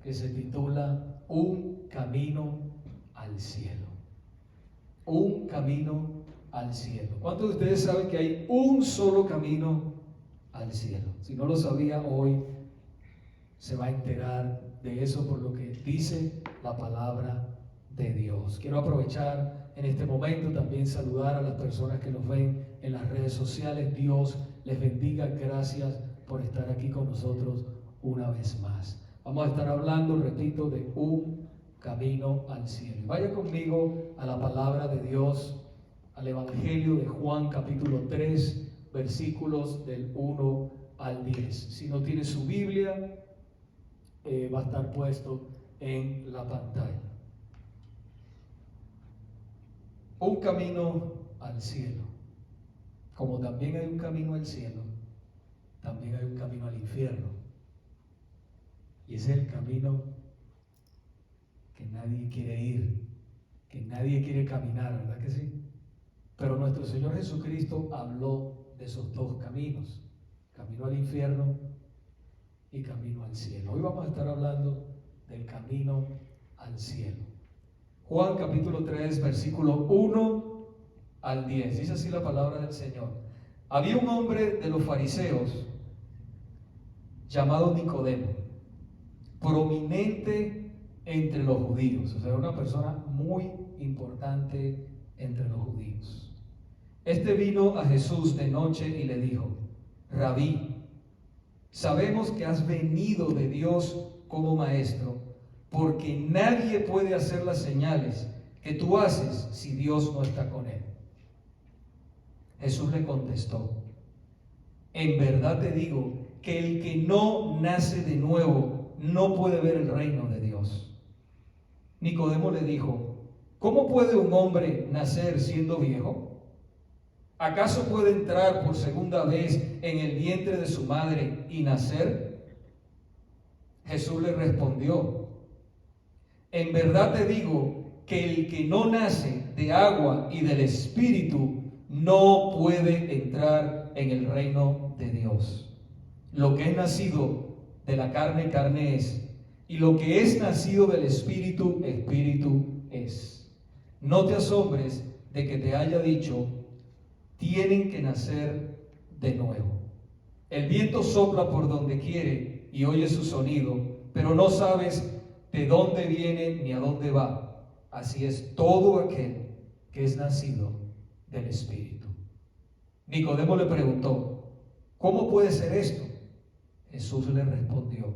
que se titula Un camino al cielo. Un camino al cielo. ¿Cuántos de ustedes saben que hay un solo camino al cielo? Si no lo sabía, hoy se va a enterar de eso por lo que dice la palabra de Dios. Quiero aprovechar en este momento también saludar a las personas que nos ven en las redes sociales. Dios les bendiga. Gracias por estar aquí con nosotros una vez más. Vamos a estar hablando, repito, de un camino al cielo. Vaya conmigo a la palabra de Dios, al Evangelio de Juan capítulo 3, versículos del 1 al 10. Si no tiene su Biblia, va a estar puesto en la pantalla. Un camino al cielo. Como también hay un camino al cielo, también hay un camino al infierno. Y ese es el camino que nadie quiere ir, que nadie quiere caminar, ¿verdad que sí? Pero nuestro Señor Jesucristo habló de esos dos caminos, camino al infierno y camino al cielo. Hoy vamos a estar hablando del camino al cielo. Juan capítulo 3, versículo 1 al 10. Dice así la palabra del Señor. Había un hombre de los fariseos llamado Nicodemo, prominente entre los judíos, o sea, una persona muy importante entre los judíos. Este vino a Jesús de noche y le dijo: Rabí, sabemos que has venido de Dios como maestro, porque nadie puede hacer las señales que tú haces si Dios no está con él. Jesús le contestó: en verdad te digo que el que no nace de nuevo no puede ver el reino de Dios. Nicodemo le dijo: ¿cómo puede un hombre nacer siendo viejo? ¿Acaso puede entrar por segunda vez en el vientre de su madre y nacer? Jesús le respondió: en verdad te digo que el que no nace de agua y del Espíritu no puede entrar en el reino de Dios. Lo que es nacido de la carne, carne es, y lo que es nacido del Espíritu, Espíritu es. No te asombres de que te haya dicho: tienen que nacer de nuevo. El viento sopla por donde quiere y oye su sonido, pero no sabes de dónde viene ni a dónde va. Así es todo aquel que es nacido del Espíritu. Nicodemo le preguntó: ¿cómo puede ser esto? Jesús le respondió: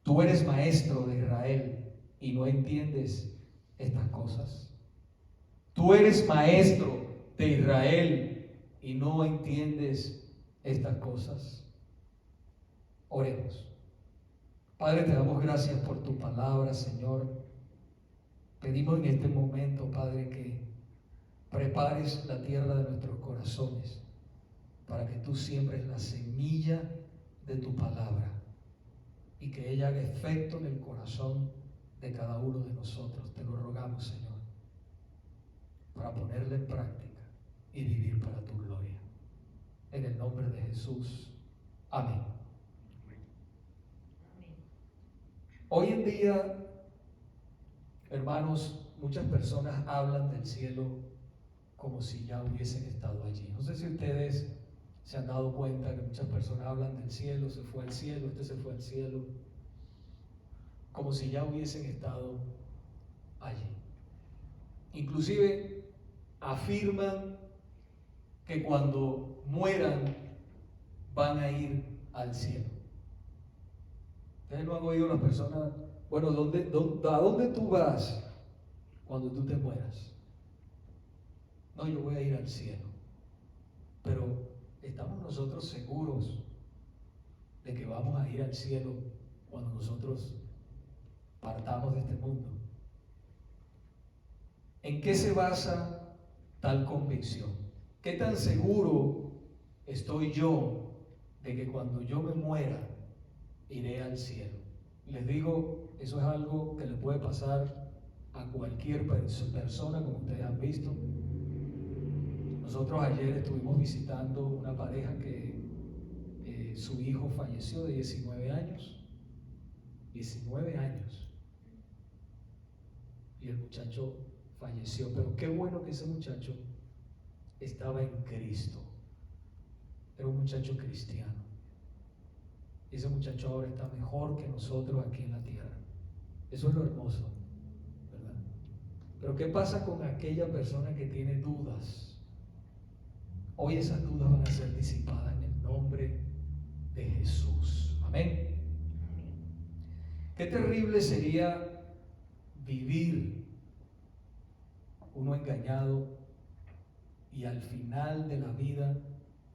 tú eres maestro de Israel y no entiendes estas cosas. Tú eres maestro de Israel y no entiendes estas cosas. Oremos. Padre, te damos gracias por tu palabra, Señor. Pedimos en este momento, Padre, que prepares la tierra de nuestros corazones para que tú siembres la semilla de tu palabra y que ella haga efecto en el corazón de cada uno de nosotros. Te lo rogamos, Señor, para ponerla en práctica y vivir para tu gloria. En el nombre de Jesús. Amén. Hoy en día, hermanos, muchas personas hablan del cielo como si ya hubiesen estado allí. No sé si ustedes se han dado cuenta que muchas personas hablan del cielo: se fue al cielo, este se fue al cielo, como si ya hubiesen estado allí. Inclusive afirman que cuando mueran van a ir al cielo. ¿Ustedes no han oído las personas? Bueno, ¿a dónde tú vas cuando tú te mueras? No, yo voy a ir al cielo. Pero ¿estamos nosotros seguros de que vamos a ir al cielo cuando nosotros partamos de este mundo? ¿En qué se basa tal convicción? ¿Qué tan seguro estoy yo de que cuando yo me muera iré al cielo? Les digo, eso es algo que le puede pasar a cualquier persona, como ustedes han visto. Nosotros ayer estuvimos visitando una pareja que su hijo falleció de 19 años 19 años. Y el muchacho falleció. Pero qué bueno que ese muchacho estaba en Cristo. Era un muchacho cristiano. Y ese muchacho ahora está mejor que nosotros aquí en la tierra. Eso es lo hermoso, ¿verdad? Pero ¿qué pasa con aquella persona que tiene dudas? Hoy esas dudas van a ser disipadas en el nombre de Jesús. Amén. Qué terrible sería vivir uno engañado y al final de la vida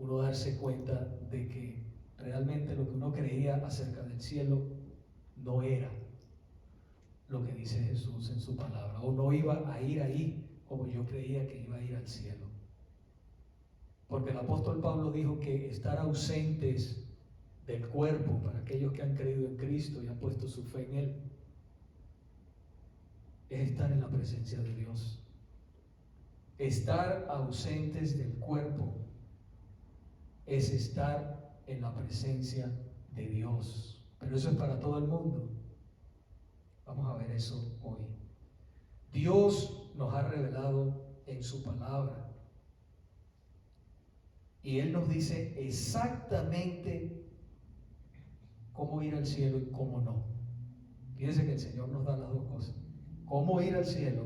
uno darse cuenta de que realmente lo que uno creía acerca del cielo no era lo que dice Jesús en su palabra, o no iba a ir ahí como yo creía que iba a ir al cielo. Porque el apóstol Pablo dijo que estar ausentes del cuerpo para aquellos que han creído en Cristo y han puesto su fe en Él es estar en la presencia de Dios. Estar ausentes del cuerpo es estar en la presencia de Dios. Pero eso es para todo el mundo. Vamos a ver eso hoy. Dios nos ha revelado en su palabra y Él nos dice exactamente cómo ir al cielo y cómo no. Fíjense que el Señor nos da las dos cosas: cómo ir al cielo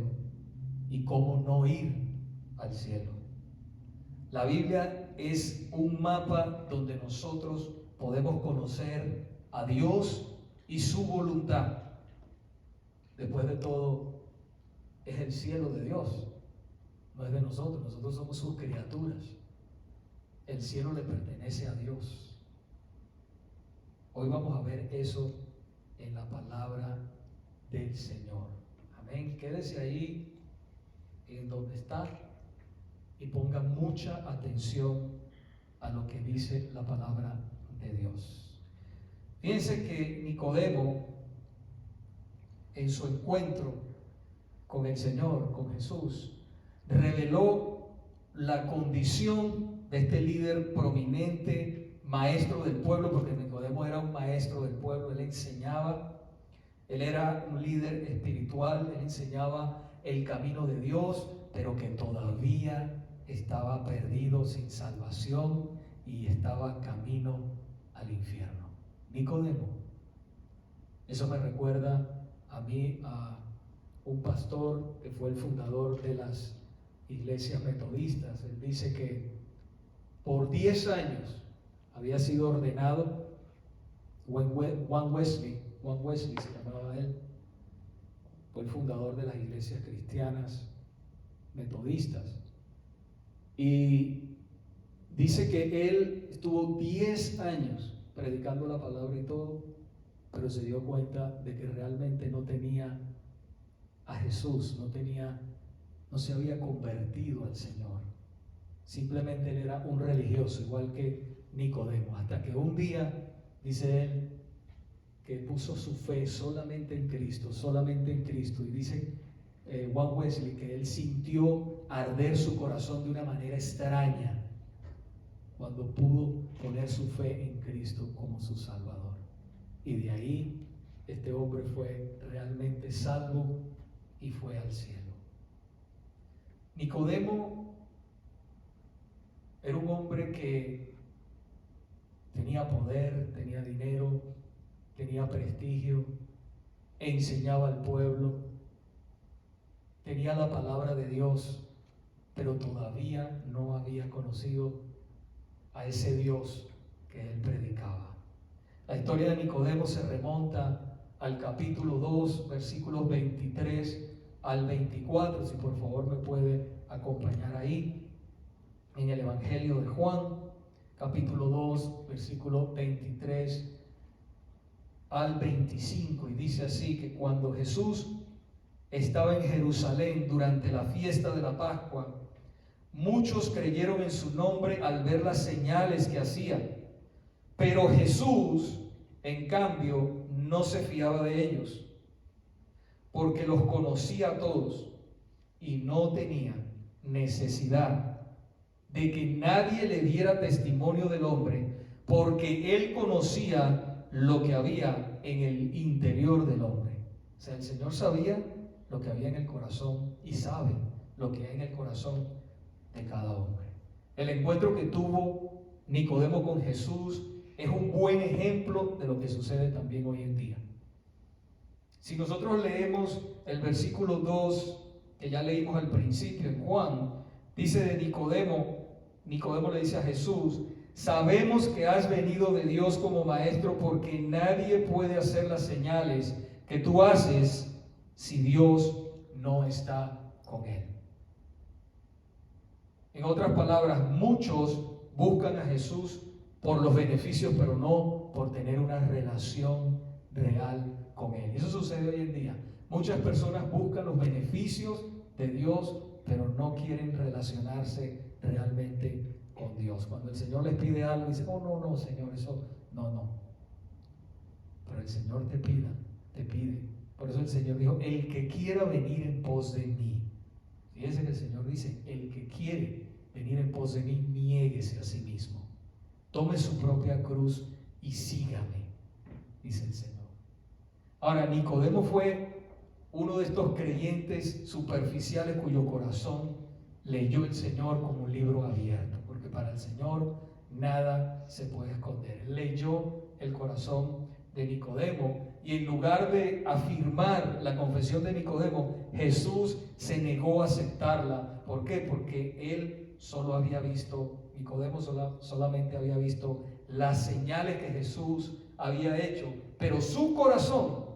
y cómo no ir al cielo. La Biblia es un mapa donde nosotros podemos conocer a Dios y su voluntad. Después de todo, es el cielo de Dios, no es de nosotros. Nosotros somos sus criaturas. El cielo le pertenece a Dios. Hoy vamos a ver eso en la palabra del Señor. Amén. Quédese ahí en donde está y ponga mucha atención a lo que dice la palabra de Dios. Fíjense que Nicodemo, en su encuentro con el Señor, con Jesús, reveló la condición de este líder prominente, maestro del pueblo, porque Nicodemo era un maestro del pueblo. Él enseñaba, él era un líder espiritual, él enseñaba el camino de Dios, pero que todavía estaba perdido, sin salvación, y estaba camino al infierno. Nicodemo. Eso me recuerda a mí a un pastor que fue el fundador de las iglesias metodistas. Él dice que por 10 años había sido ordenado Juan Wesley se llamaba él, fue el fundador de las iglesias cristianas metodistas, y dice que él estuvo 10 años predicando la palabra y todo, pero se dio cuenta de que realmente no tenía a Jesús, no se había convertido al Señor. Simplemente él era un religioso, igual que Nicodemo, hasta que un día, dice él, que puso su fe solamente en Cristo, y dice Juan Wesley que él sintió arder su corazón de una manera extraña cuando pudo poner su fe en Cristo como su Salvador. Y de ahí este hombre fue realmente salvo y fue al cielo. Nicodemo era un hombre que tenía poder, tenía dinero, tenía prestigio, enseñaba al pueblo, tenía la palabra de Dios, pero todavía no había conocido a ese Dios que él predicaba. La historia de Nicodemo se remonta al capítulo 2, versículos 23 al 24, si por favor me puede acompañar ahí, en el Evangelio de Juan, capítulo 2, versículo 23 al 25, y dice así: que cuando Jesús estaba en Jerusalén durante la fiesta de la Pascua, muchos creyeron en su nombre al ver las señales que hacía, pero Jesús, en cambio, no se fiaba de ellos, porque los conocía a todos y no tenía necesidad de que nadie le diera testimonio del hombre, porque él conocía lo que había en el interior del hombre. O sea, el Señor sabía lo que había en el corazón y sabe lo que hay en el corazón de cada hombre. El encuentro que tuvo Nicodemo con Jesús es un buen ejemplo de lo que sucede también hoy en día. Si nosotros leemos el versículo 2, que ya leímos al principio en Juan, dice de Nicodemo le dice a Jesús: sabemos que has venido de Dios como maestro, porque nadie puede hacer las señales que tú haces si Dios no está con él. En otras palabras, muchos buscan a Jesús por los beneficios, pero no por tener una relación real con él. Y eso sucede hoy en día. Muchas personas buscan los beneficios de Dios, pero no quieren relacionarse realmente con Dios. Cuando el Señor les pide algo, dicen: oh, no, Señor, eso no. Pero el Señor te pide. Por eso el Señor dijo: el que quiera venir en pos de mí. Fíjense que el Señor dice: el que quiere venir en pos de mí, niéguese a sí mismo, tome su propia cruz y sígame, dice el Señor. Ahora, Nicodemo fue uno de estos creyentes superficiales cuyo corazón leyó el Señor como un libro abierto, porque para el Señor nada se puede esconder. Leyó el corazón de Nicodemo, y en lugar de afirmar la confesión de Nicodemo, Jesús se negó a aceptarla. ¿Por qué? Porque él Nicodemo solamente había visto las señales que Jesús había hecho, pero su corazón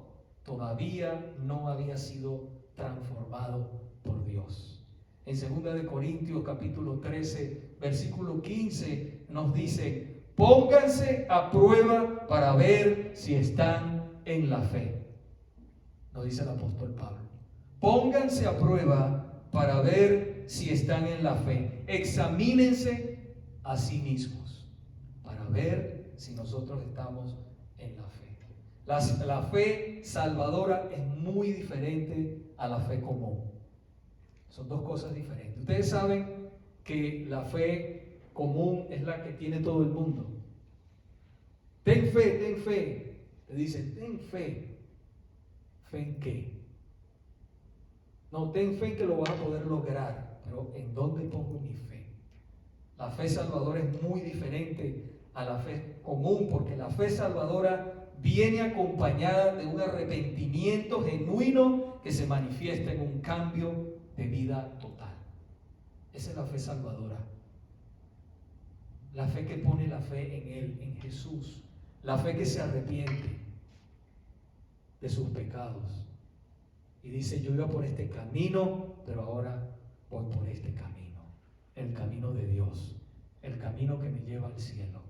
todavía no había sido transformado por Dios. En 2 de Corintios capítulo 13, versículo 15 nos dice: pónganse a prueba para ver si están en la fe. Nos dice el apóstol Pablo. Pónganse a prueba para ver si están en la fe. Examínense a sí mismos para ver si nosotros estamos en la fe. La fe salvadora es muy diferente a la fe común. Son dos cosas diferentes. Ustedes saben que la fe común es la que tiene todo el mundo. Ten fe. Te dicen: ten fe. ¿Fe en qué? No, ten fe en que lo vas a poder lograr. Pero ¿en dónde pongo mi fe? La fe salvadora es muy diferente a la fe común, porque la fe salvadora viene acompañada de un arrepentimiento genuino que se manifiesta en un cambio de vida total. Esa es la fe salvadora. La fe que pone la fe en Él, en Jesús. La fe que se arrepiente de sus pecados y dice: yo iba por este camino, pero ahora voy por este camino, el camino de Dios, el camino que me lleva al cielo.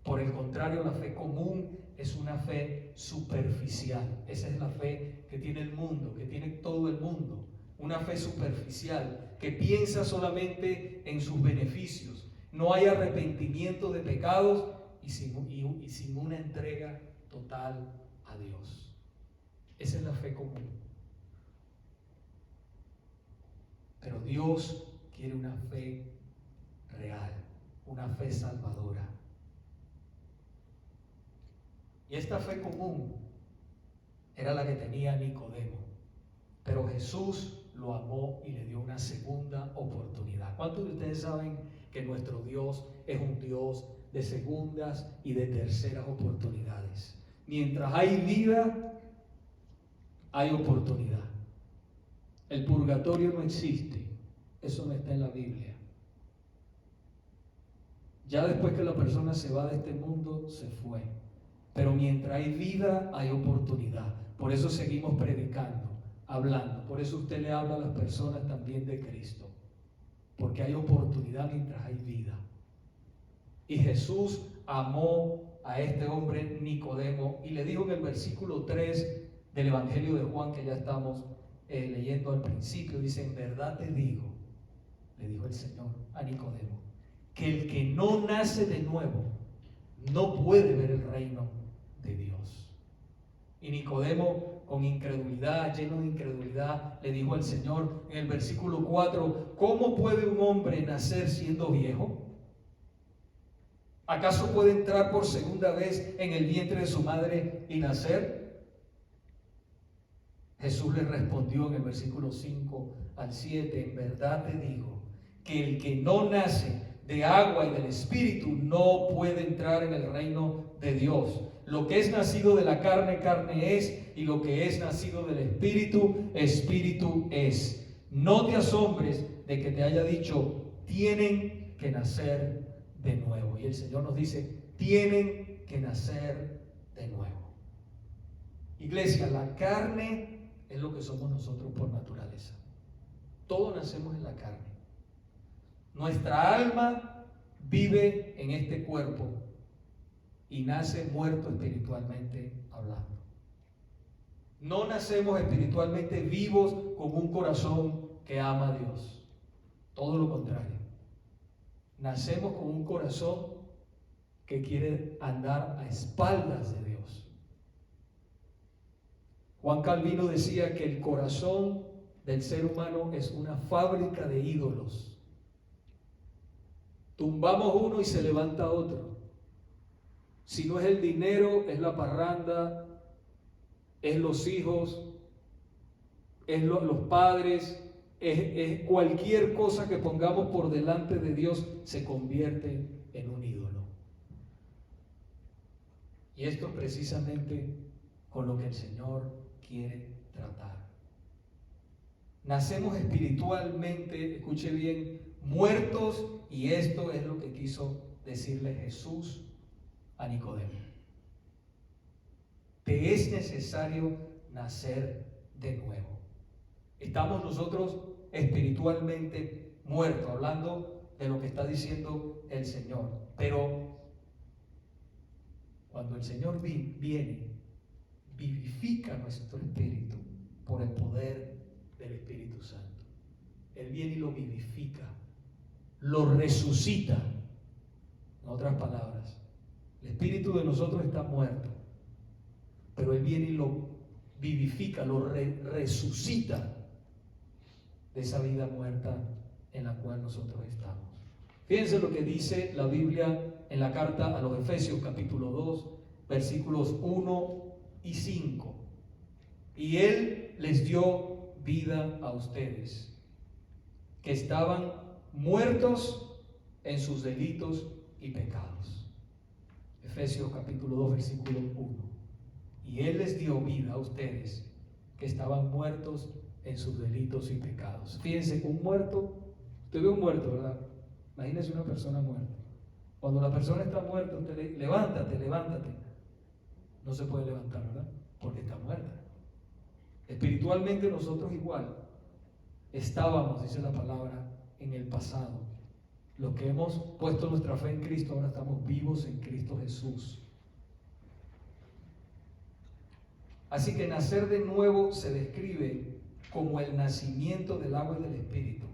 Por el contrario, la fe común es una fe superficial. Esa es la fe que tiene el mundo, que tiene todo el mundo. Una fe superficial que piensa solamente en sus beneficios. No hay arrepentimiento de pecados y sin una entrega total a Dios. Esa es la fe común. Pero Dios quiere una fe real, una fe salvadora. Y esta fe común era la que tenía Nicodemo. Pero Jesús lo amó y le dio una segunda oportunidad. ¿Cuántos de ustedes saben que nuestro Dios es un Dios de segundas y de terceras oportunidades? Mientras hay vida, hay oportunidad. El purgatorio no existe. Eso no está en la Biblia. Ya después que la persona se va de este mundo, se fue. Pero mientras hay vida, hay oportunidad. Por eso seguimos predicando, hablando. Por eso usted le habla a las personas también de Cristo. Porque hay oportunidad mientras hay vida. Y Jesús amó a este hombre Nicodemo y le dijo en el versículo 3 del Evangelio de Juan, que ya estamos leyendo al principio, dice: en verdad te digo, le dijo el Señor a Nicodemo, que el que no nace de nuevo no puede ver el reino de Dios. Y Nicodemo, con incredulidad, lleno de incredulidad, le dijo al Señor en el versículo 4: ¿cómo puede un hombre nacer siendo viejo? ¿Acaso puede entrar por segunda vez en el vientre de su madre y nacer? Jesús le respondió en el versículo 5 al 7, en verdad te digo que el que no nace de agua y del Espíritu no puede entrar en el reino de Dios. Lo que es nacido de la carne, carne es, y lo que es nacido del Espíritu, Espíritu es. No te asombres de que te haya dicho, tienen que nacer de nuevo. Y el Señor nos dice, tienen que nacer de nuevo. Iglesia, la carne es lo que somos nosotros por naturaleza. Todos nacemos en la carne. Nuestra alma vive en este cuerpo y nace muerto espiritualmente hablando. No nacemos espiritualmente vivos con un corazón que ama a Dios. Todo lo contrario. Nacemos con un corazón que quiere andar a espaldas de Dios. Juan Calvino decía que el corazón del ser humano es una fábrica de ídolos. Tumbamos uno y se levanta otro. Si no es el dinero, es la parranda, es los hijos, es los padres, es cualquier cosa que pongamos por delante de Dios se convierte en un ídolo. Y esto es precisamente con lo que el Señor quiere tratar. Nacemos espiritualmente, escuche bien, muertos, y esto es lo que quiso decirle Jesús a Nicodemo. Te es necesario nacer de nuevo. Estamos nosotros espiritualmente muertos, hablando de lo que está diciendo el Señor. Pero cuando el Señor viene, vivifica nuestro espíritu por el poder del Espíritu Santo. Él viene y lo vivifica, lo resucita. En otras palabras, el espíritu de nosotros está muerto, pero Él viene y lo vivifica, lo resucita de esa vida muerta en la cual nosotros estamos. Fíjense lo que dice la Biblia en la carta a los Efesios capítulo 2, versículos 1 y 5. Y Él les dio vida a ustedes, que estaban muertos en sus delitos y pecados. Efesios capítulo 2, versículo 1. Y Él les dio vida a ustedes, que estaban muertos en sus delitos y pecados. Fíjense, un muerto, usted ve un muerto, ¿verdad? Imagínese una persona muerta. Cuando la persona está muerta, usted le levántate. No se puede levantar, ¿verdad? Porque está muerta. Espiritualmente nosotros igual estábamos, dice la palabra, en el pasado. Los que hemos puesto nuestra fe en Cristo, ahora estamos vivos en Cristo Jesús. Así que nacer de nuevo se describe como el nacimiento del agua y del Espíritu.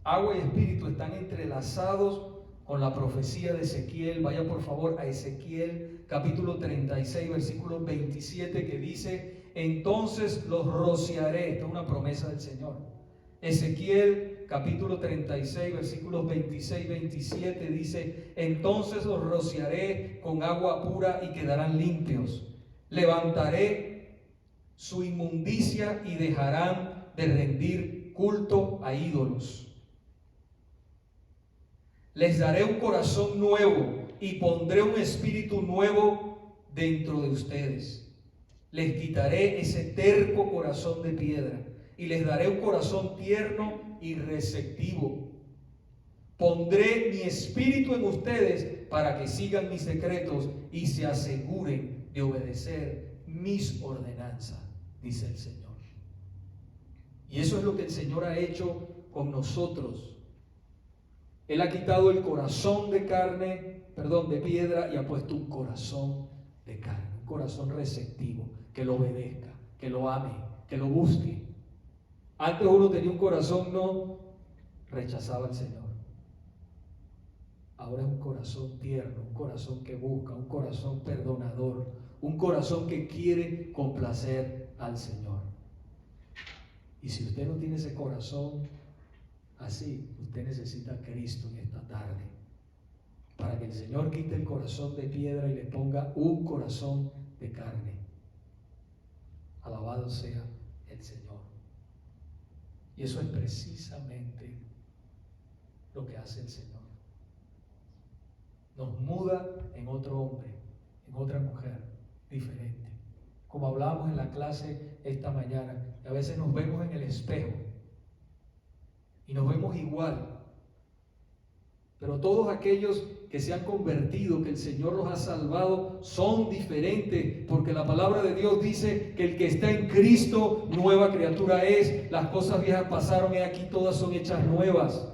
Agua y Espíritu están entrelazados con la profecía de Ezequiel. Vaya por favor a Ezequiel capítulo 36, versículo 27, que dice: entonces los rociaré. Esta es una promesa del Señor. Ezequiel capítulo 36, versículos 26 y 27 dice: entonces los rociaré con agua pura y quedarán limpios. Levantaré su inmundicia y dejarán de rendir culto a ídolos. Les daré un corazón nuevo y pondré un espíritu nuevo dentro de ustedes. Les quitaré ese terco corazón de piedra y les daré un corazón tierno y receptivo. Pondré mi espíritu en ustedes para que sigan mis decretos y se aseguren de obedecer mis ordenanzas, dice el Señor. Y eso es lo que el Señor ha hecho con nosotros. Él ha quitado el corazón de piedra, y ha puesto un corazón de carne, un corazón receptivo, que lo obedezca, que lo ame, que lo busque. Antes uno tenía un corazón, no rechazaba al Señor. Ahora es un corazón tierno, un corazón que busca, un corazón perdonador, un corazón que quiere complacer al Señor. Y si usted no tiene ese corazón así, usted necesita a Cristo en esta tarde. para que el Señor quite el corazón de piedra y le ponga un corazón de carne. Alabado sea el Señor. Y eso es precisamente lo que hace el Señor. Nos muda en otro hombre, en otra mujer diferente. Como hablábamos en la clase esta mañana, a veces nos vemos en el espejo y nos vemos igual. Pero todos aquellos que se han convertido, que el Señor los ha salvado, son diferentes, porque la palabra de Dios dice que el que está en Cristo, nueva criatura es. Las cosas viejas pasaron y aquí todas son hechas nuevas.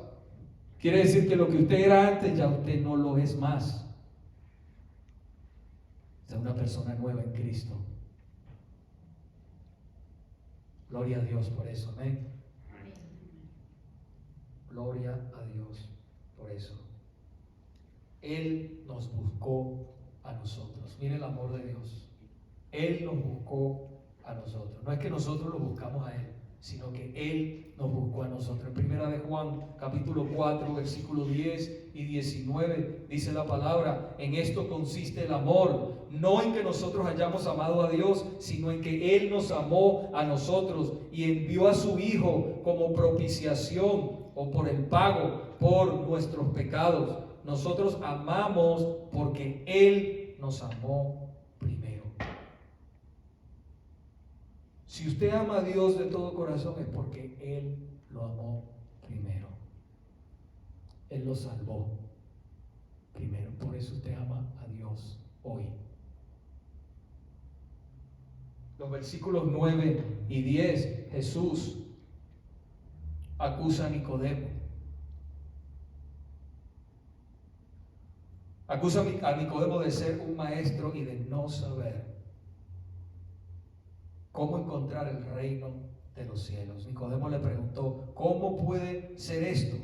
Quiere decir que lo que usted era antes, ya usted no lo es más. Es una persona nueva en Cristo. Gloria a Dios por eso, amén. Gloria a Dios por eso. Él nos buscó a nosotros. Mire el amor de Dios. Él nos buscó a nosotros. No es que nosotros lo buscamos a Él, sino que Él nos buscó a nosotros. En primera de Juan, capítulo 4, versículos 10 y 19, dice la palabra: en esto consiste el amor, no en que nosotros hayamos amado a Dios, sino en que Él nos amó a nosotros y envió a su Hijo como propiciación o por el pago por nuestros pecados. Nosotros amamos porque Él nos amó primero. Si usted ama a Dios de todo corazón es porque Él lo amó primero. Él lo salvó primero. Por eso usted ama a Dios hoy. Los versículos 9 y 10, Jesús acusa a Nicodemo. Acusa a Nicodemo de ser un maestro y de no saber cómo encontrar el reino de los cielos. Nicodemo le preguntó: ¿cómo puede ser esto?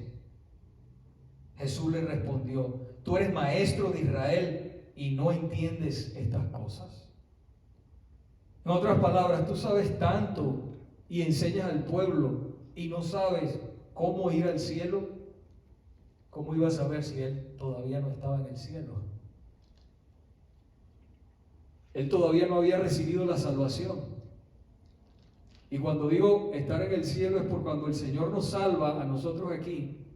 Jesús le respondió: tú eres maestro de Israel y no entiendes estas cosas. En otras palabras, tú sabes tanto y enseñas al pueblo y no sabes cómo ir al cielo. ¿Cómo iba a saber si él todavía no estaba en el cielo? Él todavía no había recibido la salvación. Y cuando digo estar en el cielo es por cuando el Señor nos salva a nosotros aquí,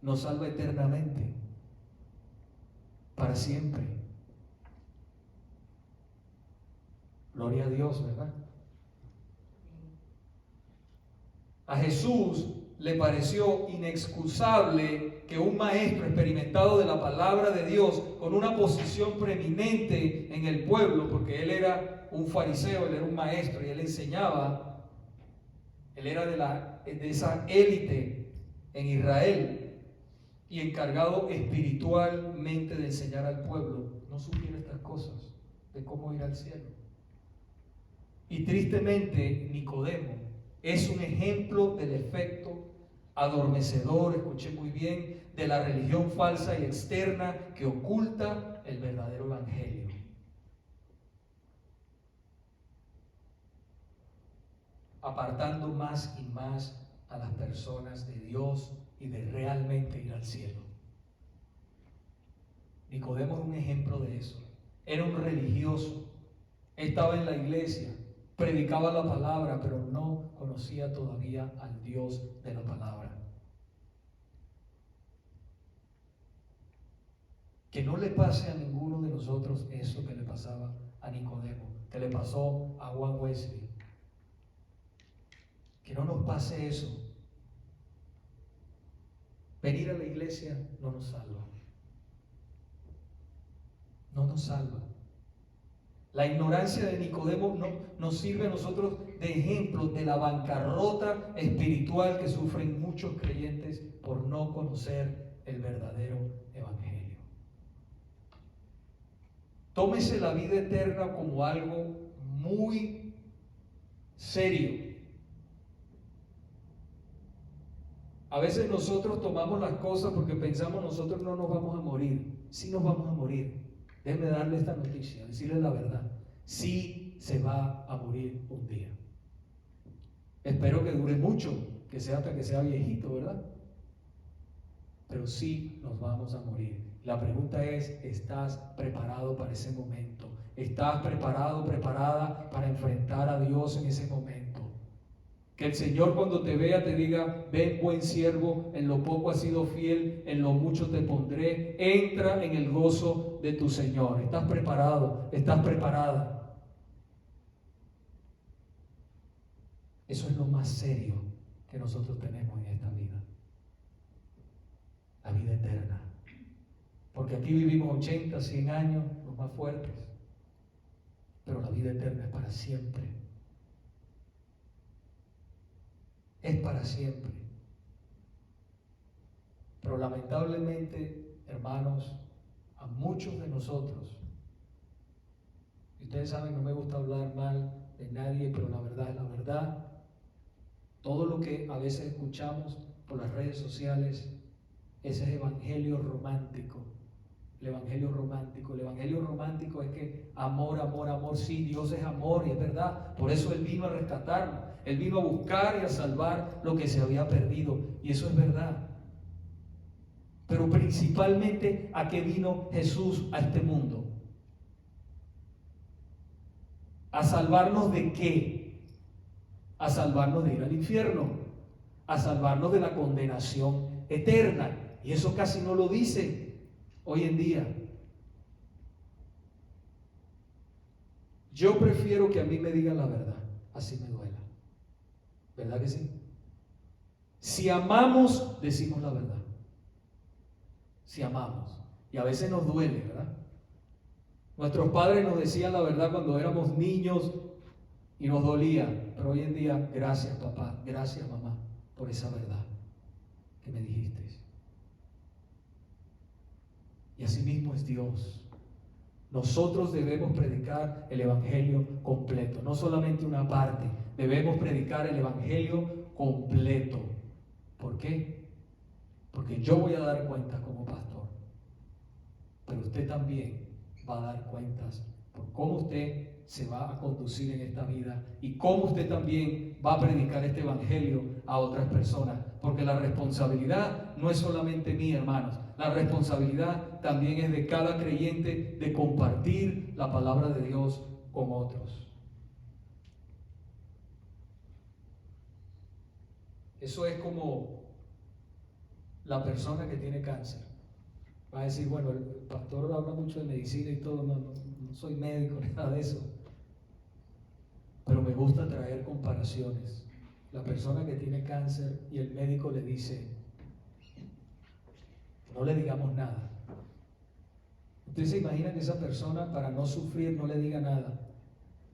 nos salva eternamente, para siempre. Gloria a Dios, ¿verdad? A Jesús le pareció inexcusable que un maestro experimentado de la palabra de Dios, con una posición preeminente en el pueblo, porque él era un fariseo, él era un maestro y él enseñaba, él era de esa élite en Israel y encargado espiritualmente de enseñar al pueblo, no supiera estas cosas de cómo ir al cielo. Y tristemente, Nicodemo es un ejemplo del efecto adormecedor, escuché muy bien, de la religión falsa y externa que oculta el verdadero evangelio. Apartando más y más a las personas de Dios y de realmente ir al cielo. Nicodemo es un ejemplo de eso. Era un religioso, estaba en la iglesia, predicaba la palabra, pero no conocía todavía al Dios de la palabra. Que no le pase a ninguno de nosotros eso que le pasaba a Nicodemo, que le pasó a Juan Wesley. Que no nos pase eso. Venir a la iglesia no nos salva. No nos salva. La ignorancia de Nicodemo no nos sirve a nosotros de ejemplo de la bancarrota espiritual que sufren muchos creyentes por no conocer el verdadero evangelio. Tómese la vida eterna como algo muy serio. A veces nosotros tomamos las cosas porque pensamos nosotros no nos vamos a morir. Sí nos vamos a morir. Déjeme darle esta noticia, decirle la verdad. Sí se va a morir un día. Espero que dure mucho, que sea hasta que sea viejito, ¿verdad? Pero sí nos vamos a morir. La pregunta es, ¿estás preparado para ese momento? ¿Estás preparado, preparada para enfrentar a Dios en ese momento? Que el Señor cuando te vea te diga, ven buen siervo, en lo poco has sido fiel, en lo mucho te pondré, entra en el gozo de tu Señor. ¿Estás preparado? ¿Estás preparada? Eso es lo más serio que nosotros tenemos en esta vida. La vida eterna. Porque aquí vivimos 80, 100 años, los más fuertes. Pero la vida eterna es para siempre. Es para siempre. Pero lamentablemente, hermanos, a muchos de nosotros, y ustedes saben, no me gusta hablar mal de nadie, pero la verdad es la verdad. Todo lo que a veces escuchamos por las redes sociales, ese es evangelio romántico. El evangelio romántico. El evangelio romántico es que amor, amor, amor. Sí, Dios es amor y es verdad. Por eso Él vino a rescatarnos. Él vino a buscar y a salvar lo que se había perdido. Y eso es verdad. Pero principalmente, ¿a qué vino Jesús a este mundo? ¿A salvarnos de qué? A salvarnos de ir al infierno. A salvarnos de la condenación eterna. Y eso casi no lo dice hoy en día. Yo prefiero que a mí me digan la verdad, así me duela. ¿Verdad que sí? Si amamos, decimos la verdad. Si amamos. Y a veces nos duele, ¿verdad? Nuestros padres nos decían la verdad cuando éramos niños y nos dolía. Pero hoy en día, gracias papá, gracias mamá por esa verdad que me dijiste. Y así mismo es Dios. Nosotros debemos predicar el evangelio completo, no solamente una parte. Debemos predicar el evangelio completo. ¿Por qué? Porque yo voy a dar cuentas como pastor, pero usted también va a dar cuentas por cómo usted se va a conducir en esta vida y cómo usted también va a predicar este evangelio a otras personas. Porque la responsabilidad no es solamente mía, hermanos. La responsabilidad también es de cada creyente de compartir la palabra de Dios con otros. Eso es como la persona que tiene cáncer. Va a decir, bueno, el pastor habla mucho de medicina y todo, no soy médico, nada de eso. Pero me gusta traer comparaciones. La persona que tiene cáncer y el médico le dice, no le digamos nada. Usted se imagina que esa persona, para no sufrir, no le diga nada.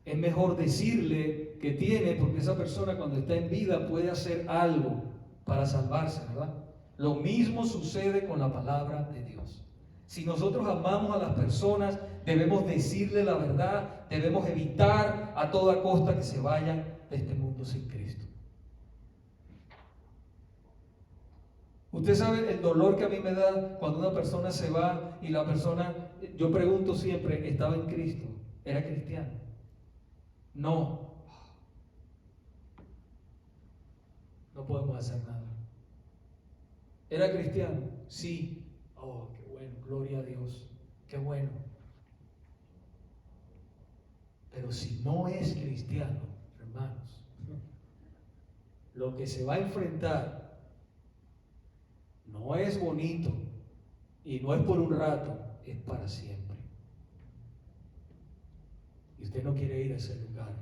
Es mejor decirle que tiene, porque esa persona cuando está en vida puede hacer algo para salvarse, ¿verdad? Lo mismo sucede con la palabra de Dios. Si nosotros amamos a las personas, debemos decirle la verdad, debemos evitar a toda costa que se vayan de este mundo sin Cristo. Usted sabe el dolor que a mí me da cuando una persona se va y la persona, yo pregunto siempre, ¿estaba en Cristo? ¿Era cristiano? No. No podemos hacer nada. ¿Era cristiano? Sí. Oh, qué bueno, gloria a Dios. Qué bueno. Pero si no es cristiano, hermanos, lo que se va a enfrentar no es bonito y no es por un rato, es para siempre. Y usted no quiere ir a ese lugar,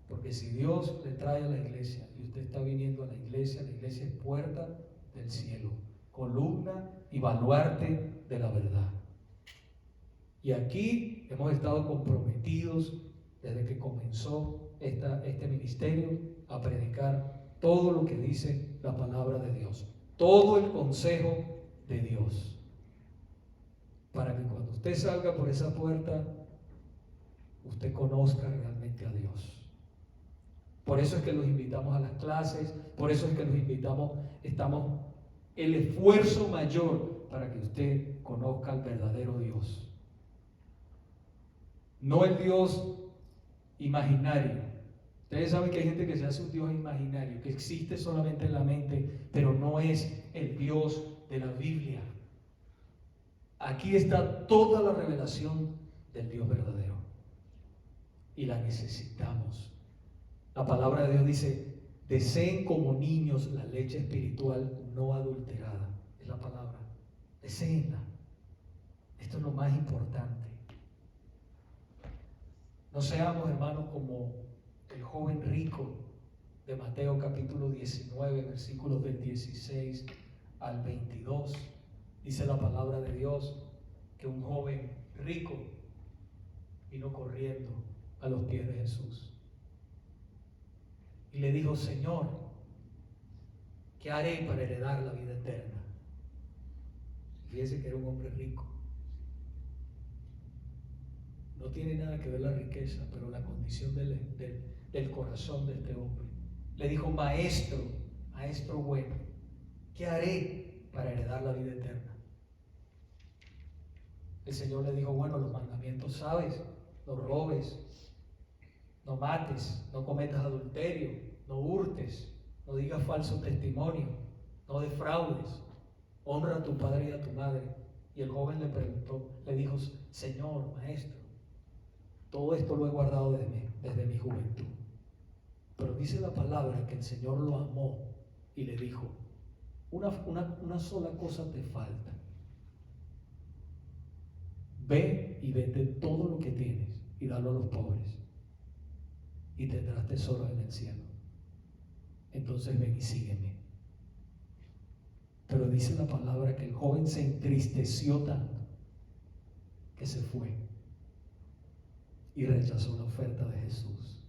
porque si Dios le trae a la iglesia y usted está viniendo a la iglesia es puerta del cielo, columna y baluarte de la verdad. Y aquí hemos estado comprometidos desde que comenzó este ministerio a predicar todo lo que dice la palabra de Dios, todo el consejo de Dios, para que cuando usted salga por esa puerta, usted conozca realmente a Dios. Por eso es que los invitamos a las clases, por eso es que los invitamos, estamos el esfuerzo mayor para que usted conozca al verdadero Dios. No el Dios imaginario. Ustedes saben que hay gente que se hace un Dios imaginario, que existe solamente en la mente, pero no es el Dios de la Biblia. Aquí está toda la revelación del Dios verdadero. Y la necesitamos. La palabra de Dios dice, deseen como niños la leche espiritual no adulterada. Es la palabra. Deseenla. Esto es lo más importante. No seamos, hermanos, como el joven rico de Mateo capítulo 19, versículos del 16 al 22. Dice la palabra de Dios que un joven rico vino corriendo a los pies de Jesús y le dijo, Señor, ¿qué haré para heredar la vida eterna? Fíjese que era un hombre rico. No tiene nada que ver la riqueza, pero la condición del corazón de este hombre. Le dijo, maestro bueno, ¿qué haré para heredar la vida eterna? El Señor le dijo, bueno, los mandamientos sabes, no robes, no mates, no cometas adulterio, no hurtes, no digas falso testimonio, no defraudes, honra a tu padre y a tu madre. Y el joven le preguntó, le dijo, Señor, maestro, todo esto lo he guardado desde mi juventud. Pero dice la palabra que el Señor lo amó y le dijo, una sola cosa te falta. Ve y vende todo lo que tienes y dalo a los pobres y tendrás tesoros en el cielo. Entonces ven y sígueme. Pero dice la palabra que el joven se entristeció tanto que se fue y rechazó la oferta de Jesús.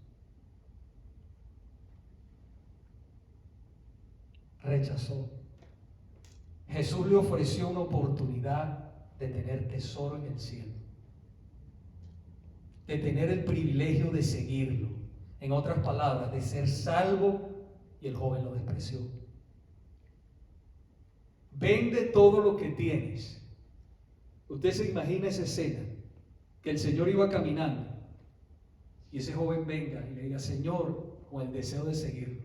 Rechazó. Jesús le ofreció una oportunidad de tener tesoro en el cielo, de tener el privilegio de seguirlo. En otras palabras, de ser salvo, y el joven lo despreció. Vende todo lo que tienes. Usted se imagina esa escena, que el Señor iba caminando y ese joven venga y le diga, Señor, con el deseo de seguirlo.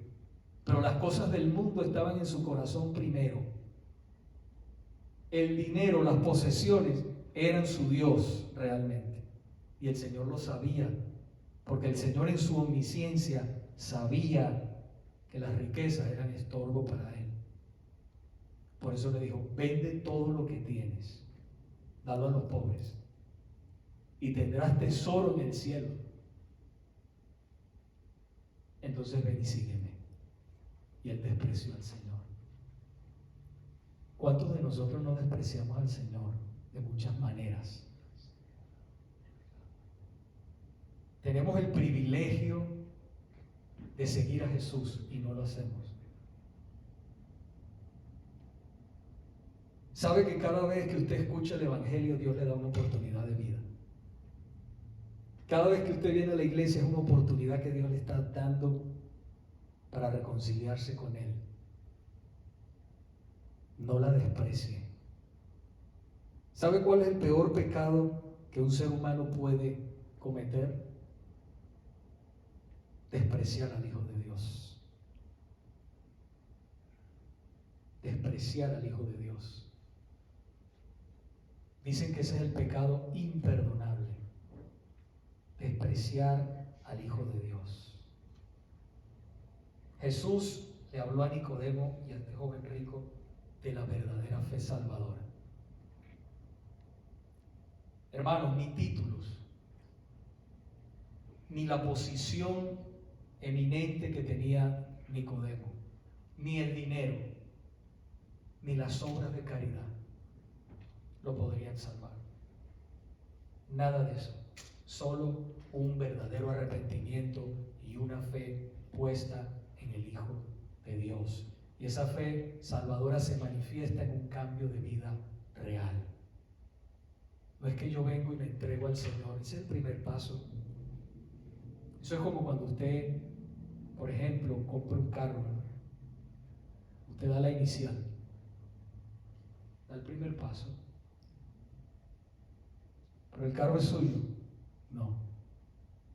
Pero las cosas del mundo estaban en su corazón primero. El dinero, las posesiones eran su Dios realmente. Y el Señor lo sabía, porque el Señor en su omnisciencia sabía que las riquezas eran estorbo para él. Por eso le dijo, vende todo lo que tienes, dalo a los pobres y tendrás tesoro en el cielo. Entonces ven y sígueme. Y él despreció al Señor. ¿Cuántos de nosotros no despreciamos al Señor de muchas maneras? Tenemos el privilegio de seguir a Jesús y no lo hacemos. ¿Sabe que cada vez que usted escucha el Evangelio, Dios le da una oportunidad de vida? Cada vez que usted viene a la iglesia es una oportunidad que Dios le está dando para reconciliarse con Él. No la desprecie. ¿Sabe cuál es el peor pecado que un ser humano puede cometer? Despreciar al Hijo de Dios. Despreciar al Hijo de Dios. Dicen que ese es el pecado imperdonable. Despreciar al Hijo de Dios. Jesús le habló a Nicodemo y a este joven rico de la verdadera fe salvadora. Hermanos, ni títulos, ni la posición eminente que tenía Nicodemo, ni el dinero, ni las obras de caridad lo podrían salvar. Nada de eso. Solo un verdadero arrepentimiento y una fe puesta en el Hijo de Dios. Y esa fe salvadora se manifiesta en un cambio de vida real. No es que yo vengo y me entrego al Señor. Ese es el primer paso. Eso es como cuando usted, por ejemplo, compra un carro, ¿verdad? Usted da la inicial, da el primer paso. Pero el carro es suyo. No.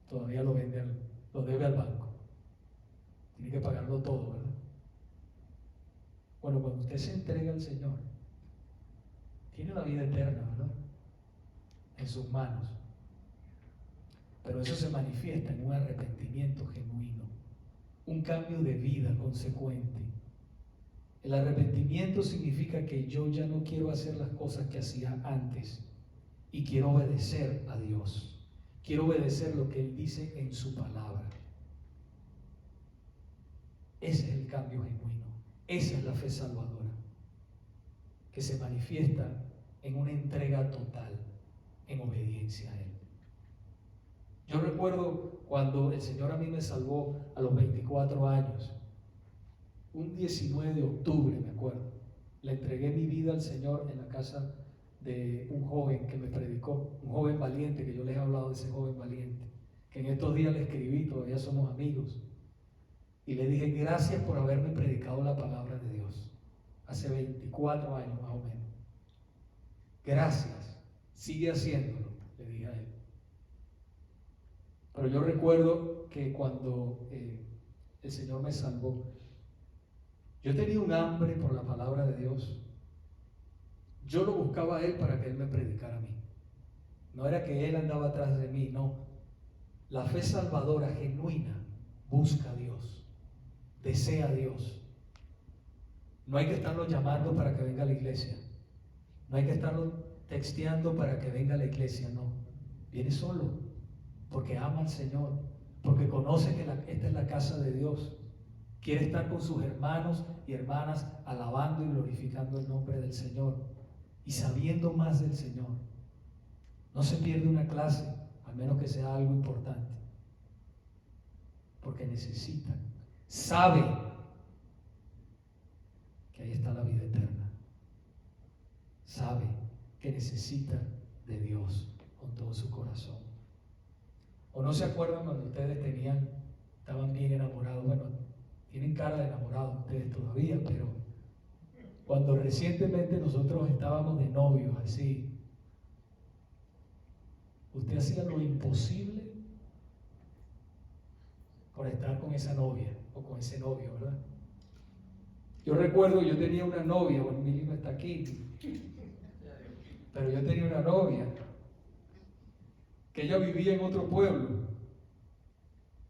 Todavía lo debe al banco. Tiene que pagarlo todo, ¿verdad? Bueno, cuando usted se entrega al Señor, tiene la vida eterna, ¿verdad? En sus manos. Pero eso se manifiesta en un arrepentimiento genuino, un cambio de vida consecuente. El arrepentimiento significa que yo ya no quiero hacer las cosas que hacía antes y quiero obedecer a Dios. Quiero obedecer lo que Él dice en su palabra. Ese es el cambio genuino. Esa es la fe salvadora, que se manifiesta en una entrega total, en obediencia a Él. Yo recuerdo cuando el Señor a mí me salvó a los 24 años, un 19 de octubre, me acuerdo, le entregué mi vida al Señor en la casa de un joven que me predicó, un joven valiente, que yo les he hablado de ese joven valiente, que en estos días le escribí, todavía somos amigos, y le dije: gracias por haberme predicado la palabra de Dios, hace 24 años más o menos. Gracias, sigue haciéndolo, le dije a él. Pero yo recuerdo que cuando el Señor me salvó, yo tenía un hambre por la palabra de Dios. Yo lo buscaba a Él para que Él me predicara a mí. No era que Él andaba atrás de mí, no. La fe salvadora genuina busca a Dios, desea a Dios. No hay que estarlo llamando para que venga a la iglesia. No hay que estarlo texteando para que venga a la iglesia, no. Viene solo, porque ama al Señor, porque conoce que esta es la casa de Dios. Quiere estar con sus hermanos y hermanas alabando y glorificando el nombre del Señor y sabiendo más del Señor. No se pierde una clase, al menos que sea algo importante, porque necesita, sabe que ahí está la vida eterna, sabe que necesita de Dios con todo su corazón. ¿O no se acuerdan cuando ustedes estaban bien enamorados? Bueno, tienen cara de enamorados ustedes todavía, pero cuando recientemente nosotros estábamos de novios, así, usted hacía lo imposible por estar con esa novia o con ese novio, ¿verdad? Yo recuerdo, yo tenía una novia, bueno, Mili no está aquí, pero yo tenía una novia que ella vivía en otro pueblo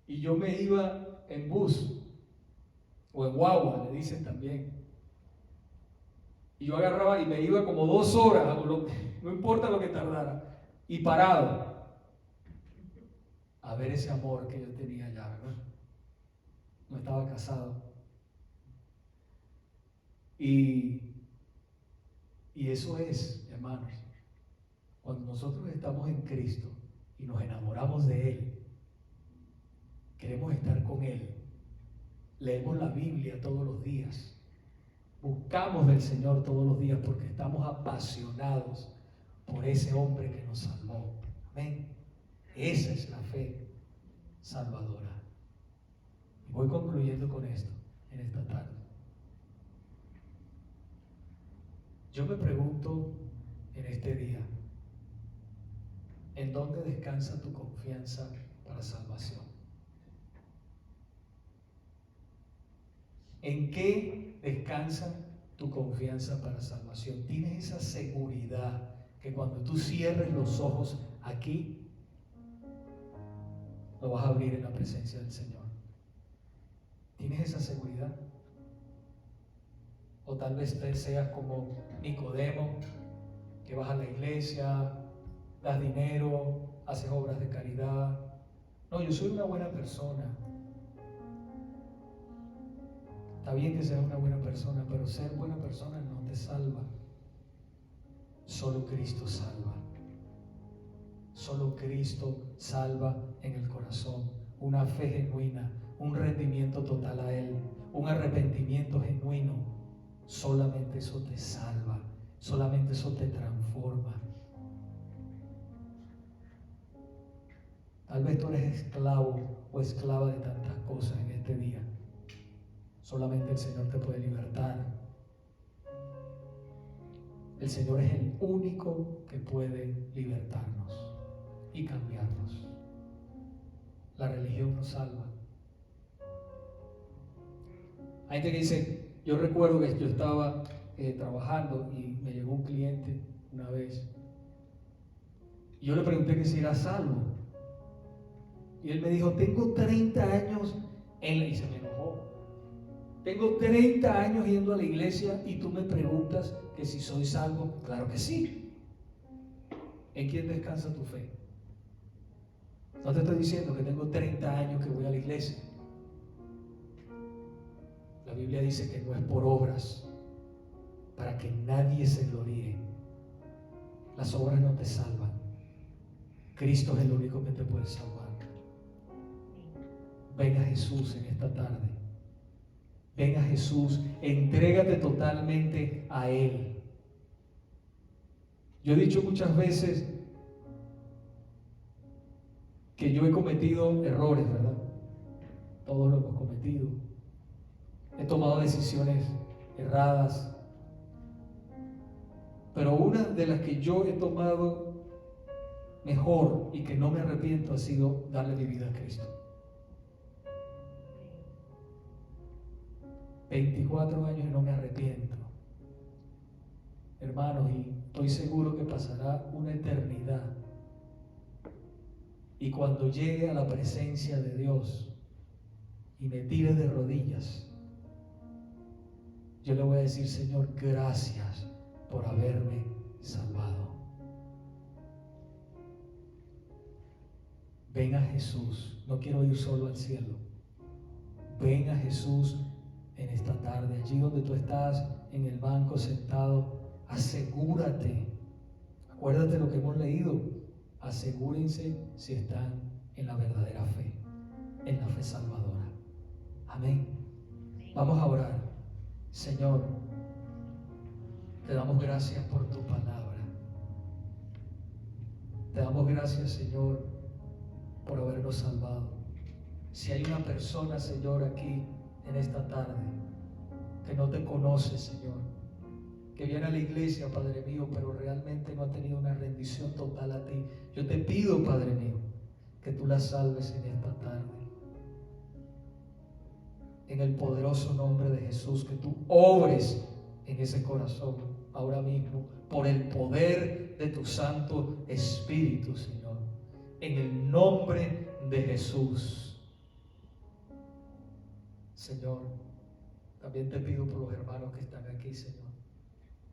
y yo me iba en bus o en guagua, le dicen también, y yo agarraba y me iba como 2 horas, no importa lo que tardara, y parado a ver ese amor que yo tenía allá, ¿verdad? No estaba casado. Y eso es, hermanos, cuando nosotros estamos en Cristo y nos enamoramos de Él, queremos estar con Él, leemos la Biblia todos los días, buscamos del Señor todos los días porque estamos apasionados por ese hombre que nos salvó. Amén. Esa es la fe salvadora. Y voy concluyendo con esto en esta tarde. Yo me pregunto en este día, ¿en dónde descansa tu confianza para salvación? ¿En qué descansa tu confianza para salvación? ¿Tienes esa seguridad que cuando tú cierres los ojos aquí, lo vas a abrir en la presencia del Señor? ¿Tienes esa seguridad? O tal vez te seas como Nicodemo, que vas a la iglesia, das dinero, haces obras de caridad. No, yo soy una buena persona. Está bien que seas una buena persona, pero ser buena persona no te salva. Solo Cristo salva. Solo Cristo salva en el corazón. Una fe genuina, un rendimiento total a Él, un arrepentimiento genuino. Solamente eso te salva, solamente eso te transforma. Tal vez tú eres esclavo o esclava de tantas cosas en este día. Solamente el Señor te puede libertar. El Señor es el único que puede libertarnos y cambiarnos. La religión nos salva. Hay gente que dice, yo recuerdo que yo estaba trabajando y me llegó un cliente una vez. Y yo le pregunté que si era salvo. Y él me dijo, tengo 30 años y se me enojó. Tengo 30 años yendo a la iglesia y tú me preguntas que si soy salvo. Claro que sí. ¿En quién descansa tu fe? No te estoy diciendo que tengo 30 años que voy a la iglesia. La Biblia dice que no es por obras, para que nadie se gloríe. Las obras no te salvan. Cristo es el único que te puede salvar. Ven a Jesús en esta tarde. Ven a Jesús, entrégate totalmente a Él. Yo he dicho muchas veces que yo he cometido errores, ¿verdad? Todos lo hemos cometido. He tomado decisiones erradas. Pero una de las que yo he tomado mejor y que no me arrepiento ha sido darle mi vida a Cristo. 24 años y no me arrepiento. Hermanos, y estoy seguro que pasará una eternidad. Y cuando llegue a la presencia de Dios y me tire de rodillas, yo le voy a decir, Señor, gracias por haberme salvado. Ven a Jesús. No quiero ir solo al cielo. Ven a Jesús en esta tarde. Allí donde tú estás, en el banco sentado, asegúrate. Acuérdate lo que hemos leído. Asegúrense si están en la verdadera fe, en la fe salvadora. Amén. Vamos a orar. Señor, te damos gracias por tu palabra. Te damos gracias, Señor, por habernos salvado. Si hay una persona, Señor, aquí en esta tarde que no te conoce, Señor, que viene a la iglesia, Padre mío, pero realmente no ha tenido una rendición total a ti, yo te pido, Padre mío, que tú la salves en esta tarde. En el poderoso nombre de Jesús, que tú obres en ese corazón ahora mismo por el poder de tu Santo Espíritu, Señor. En el nombre de Jesús. Señor, también te pido por los hermanos que están aquí, Señor.